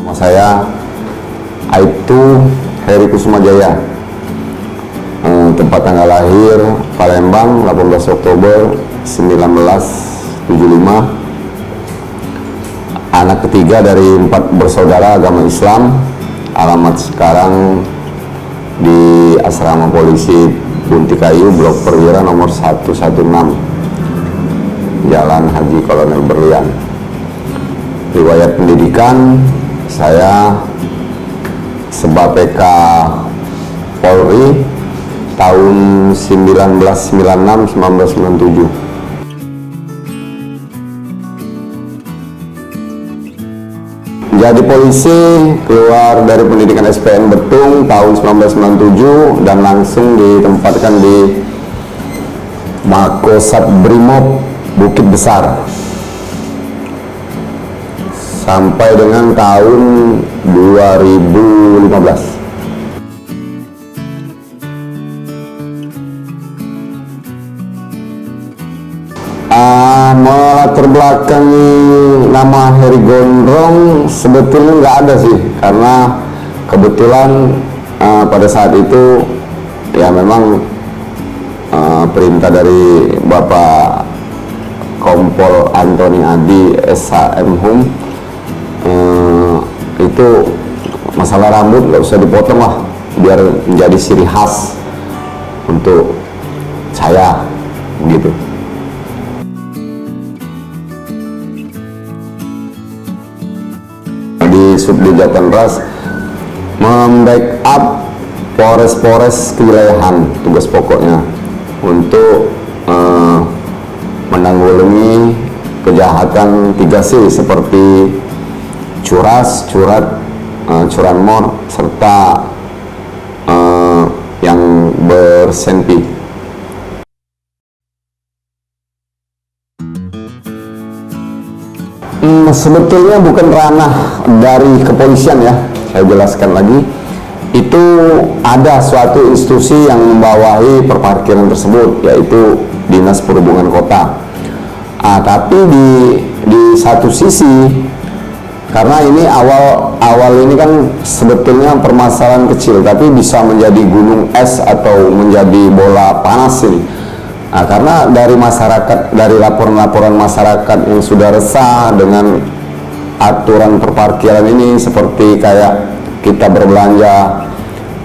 Nama saya Aibtu Heri Kusumajaya. Tempat tanggal lahir Palembang 18 Oktober 1975. Anak ketiga dari 4 bersaudara agama Islam. Alamat sekarang di Asrama Polisi Buntikayu, Blok Perwira nomor 116, Jalan Haji Kolonel Berlian. Riwayat pendidikan, saya Sebapk Polri tahun 1996-1997. Jadi polisi, keluar dari pendidikan SPN Betung tahun 1997 dan langsung ditempatkan di Makosat Brimob Bukit Besar sampai dengan tahun 2015. Melatar belakangi nama Heri Gondrong sebetulnya nggak ada sih, karena kebetulan pada saat itu ya memang perintah dari Bapak Kompol Antoni Adi SHM Hum, itu masalah rambut nggak usah dipotong lah, biar menjadi ciri khas untuk saya gitu. Di Subdit Jatanras membackup Polres kewilayahan, tugas pokoknya untuk menanggulangi kejahatan 3C seperti curas, curanmor, serta yang bersenpi. Sebetulnya bukan ranah dari kepolisian ya, saya jelaskan lagi. Itu ada suatu institusi yang membawahi perparkiran tersebut, yaitu Dinas Perhubungan Kota. Tapi di satu sisi, karena ini awal ini kan sebetulnya permasalahan kecil, tapi bisa menjadi gunung es atau menjadi bola panas ini. Karena dari masyarakat, dari laporan-laporan masyarakat yang sudah resah dengan aturan perparkiran ini, seperti kayak kita berbelanja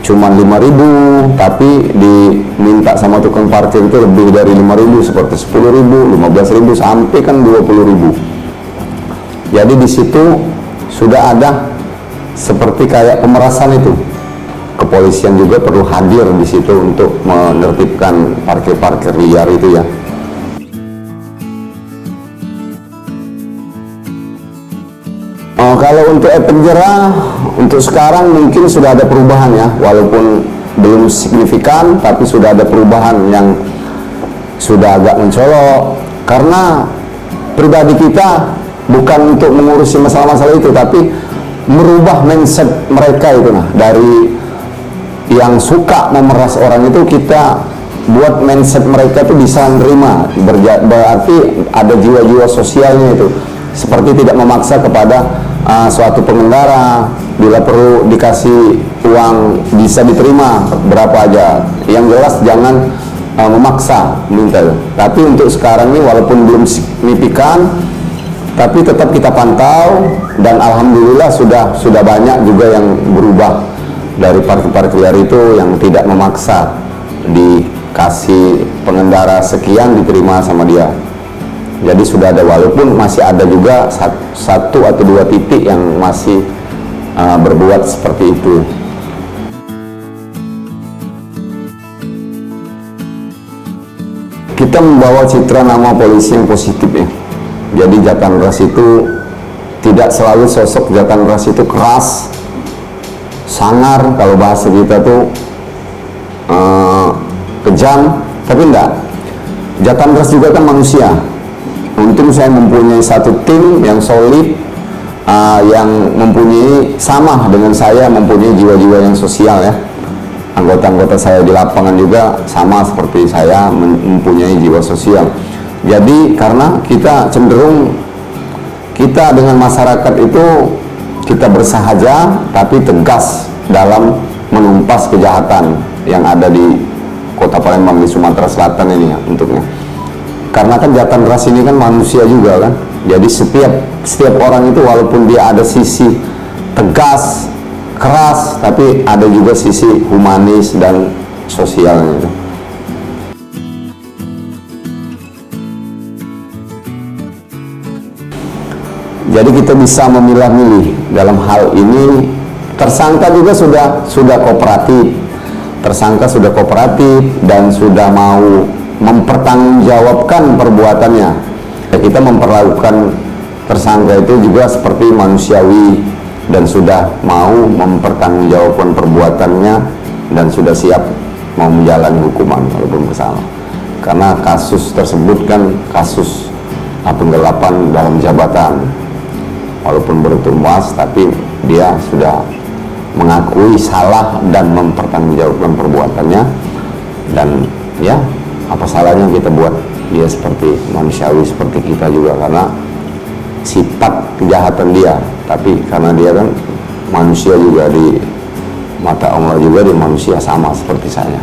cuma 5.000 tapi diminta sama tukang parkir itu lebih dari 5.000, seperti 10.000, 15.000 sampai kan 20.000. Jadi di situ sudah ada seperti kayak pemerasan itu. Kepolisian juga perlu hadir di situ untuk menertibkan parkir-parkir liar itu ya. Kalau untuk efek jerah, untuk sekarang mungkin sudah ada perubahan ya, walaupun belum signifikan, tapi sudah ada perubahan yang sudah agak mencolok. Karena pribadi kita bukan untuk mengurusi masalah-masalah itu, tapi merubah mindset mereka itu, dari yang suka memeras orang itu kita buat mindset mereka tuh bisa nerima, berarti ada jiwa-jiwa sosialnya itu, seperti tidak memaksa kepada suatu pengendara. Bila perlu dikasih uang bisa diterima berapa aja, yang jelas jangan memaksa minta. Tapi untuk sekarang ini walaupun belum signifikan, tapi tetap kita pantau, dan alhamdulillah sudah banyak juga yang berubah dari parkir-parkir liar itu, yang tidak memaksa, dikasih pengendara sekian diterima sama dia. Jadi sudah ada, walaupun masih ada juga satu atau dua titik yang masih berbuat seperti itu. Kita membawa citra nama polisi yang positif ya. Jadi Jatanras itu tidak selalu sosok Jatanras itu keras, sangar, kalau bahasa kita tuh kejam, tapi enggak. Jatanras juga kan manusia. Untung saya mempunyai satu tim yang solid, yang mempunyai, sama dengan saya, mempunyai jiwa-jiwa yang sosial ya. Anggota-anggota saya di lapangan juga sama seperti saya, mempunyai jiwa sosial. Jadi karena kita cenderung, kita dengan masyarakat itu kita bersahaja tapi tegas dalam menumpas kejahatan yang ada di Kota Palembang, di Sumatera Selatan ini ya untuknya. Karena kan jantan ras ini kan manusia juga kan. Jadi setiap orang itu walaupun dia ada sisi tegas, keras, tapi ada juga sisi humanis dan sosialnya itu. Jadi kita bisa memilah-milih dalam hal ini. Tersangka juga sudah kooperatif. Tersangka sudah kooperatif dan sudah mau mempertanggungjawabkan perbuatannya. Ya, kita memperlakukan tersangka itu juga seperti manusiawi dan sudah mau mempertanggungjawabkan perbuatannya dan sudah siap mau menjalani hukuman walaupun bersalah. Karena kasus tersebut kan kasus penggelapan dalam jabatan. Walaupun bertumbas, tapi dia sudah mengakui salah dan mempertanggungjawabkan perbuatannya. Dan ya, apa salahnya kita buat dia seperti manusiawi seperti kita juga, karena sifat kejahatan dia, tapi karena dia kan manusia juga, di mata Allah juga dia manusia sama seperti saya.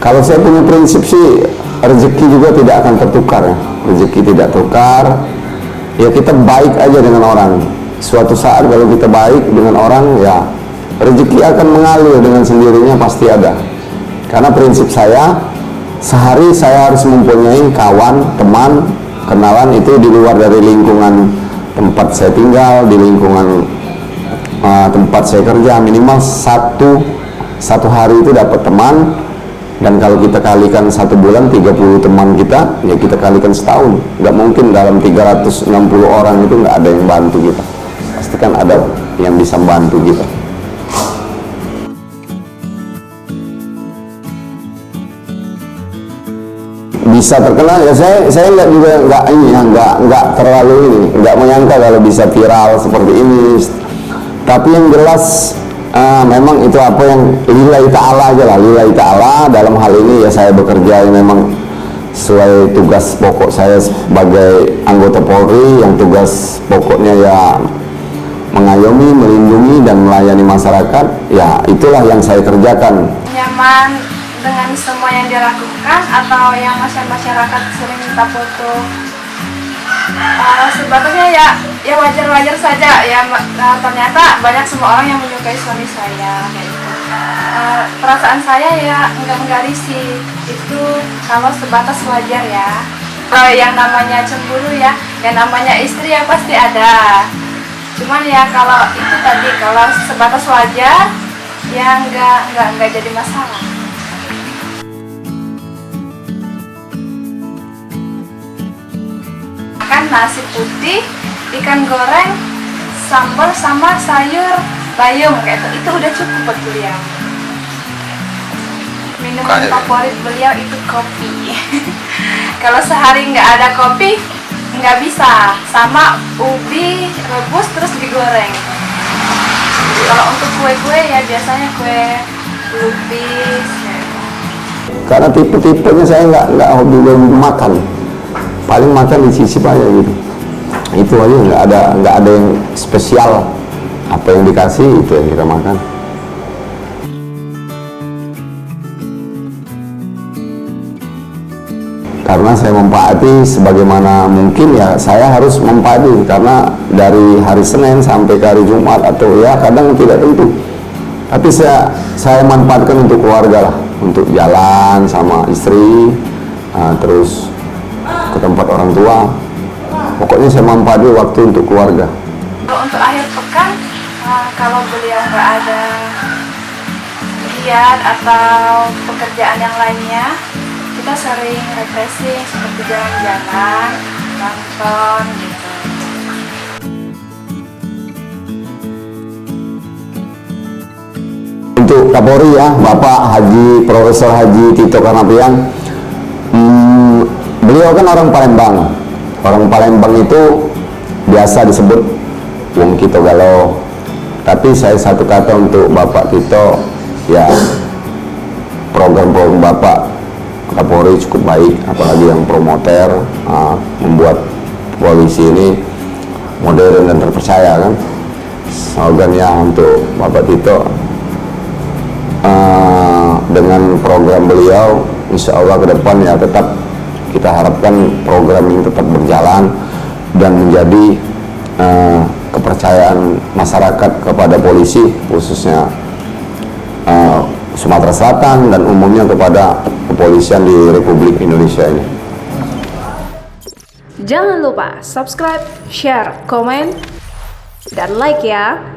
Kalau saya punya prinsip sih, rezeki juga tidak akan tertukar ya. Rezeki tidak tukar. Ya kita baik aja dengan orang. Suatu saat kalau kita baik dengan orang, ya rezeki akan mengalir dengan sendirinya, pasti ada. Karena prinsip saya, sehari saya harus mempunyai kawan, teman, kenalan itu di luar dari lingkungan tempat saya tinggal, di lingkungan tempat saya kerja, minimal satu hari itu dapat teman. Dan kalau kita kalikan 1 bulan 30 teman kita, ya kita kalikan setahun. Nggak mungkin dalam 360 orang itu nggak ada yang bantu kita. Pasti kan ada yang bisa membantu kita. Bisa terkenal ya, saya nggak juga nggak terlalu ini, nggak menyangka kalau bisa viral seperti ini. Tapi yang jelas memang itu apa yang lillahi ta'ala aja lah, lillahi ta'ala. Dalam hal ini ya saya bekerja yang memang sesuai tugas pokok saya sebagai anggota Polri, yang tugas pokoknya ya mengayomi, melindungi dan melayani masyarakat. Ya itulah yang saya kerjakan. Nyaman dengan semua yang dilakukan atau yang masyarakat sering minta foto? Sebetulnya ya wajar-wajar saja ya. Ternyata banyak semua orang yang menyukai suami saya kayak gitu. Perasaan saya ya enggak risih, itu kalau sebatas wajar ya. Yang namanya cemburu ya, yang namanya istri ya pasti ada. Cuman ya kalau itu tadi, kalau sebatas wajar ya enggak jadi masalah. Nasi putih, ikan goreng, sambal sama sayur bayam kayak itu udah cukup buat beliau. Minuman favorit beliau itu kopi. Kalau sehari nggak ada kopi nggak bisa, sama ubi rebus terus digoreng. Kalau untuk kue-kue ya biasanya kue lupis. Karena tipe-tipenya saya nggak hobi makan. Paling makan dicicip aja gitu, itu aja, nggak ada yang spesial. Apa yang dikasih itu yang kita makan. Karena saya mempaati sebagaimana mungkin ya, saya harus mempaati, karena dari hari Senin sampai ke hari Jumat atau ya kadang tidak tentu, tapi saya manfaatkan untuk keluarga lah, untuk jalan sama istri, terus ke tempat orang tua. Pokoknya saya manfaatkan waktu untuk keluarga. Kalau untuk akhir pekan, kalau beliau nggak ada kegiatan atau pekerjaan yang lainnya, kita sering refreshing seperti jalan-jalan, nonton gitu. Untuk Kapolri ya, Bapak Haji Profesor Haji Tito Karnavian, beliau kan orang Palembang. Orang Palembang itu biasa disebut Wong Kito Galau. Tapi saya satu kata untuk Bapak Tito, ya program-program Bapak Kapolri cukup baik, apalagi yang promoter, membuat polisi ini modern dan terpercaya kan. Slogannya untuk Bapak Tito, dengan program beliau insya Allah ke depan ya tetap kita harapkan program ini tetap berjalan dan menjadi kepercayaan masyarakat kepada polisi, khususnya Sumatera Selatan dan umumnya kepada kepolisian di Republik Indonesia ini. Jangan lupa subscribe, share, komen, dan like ya.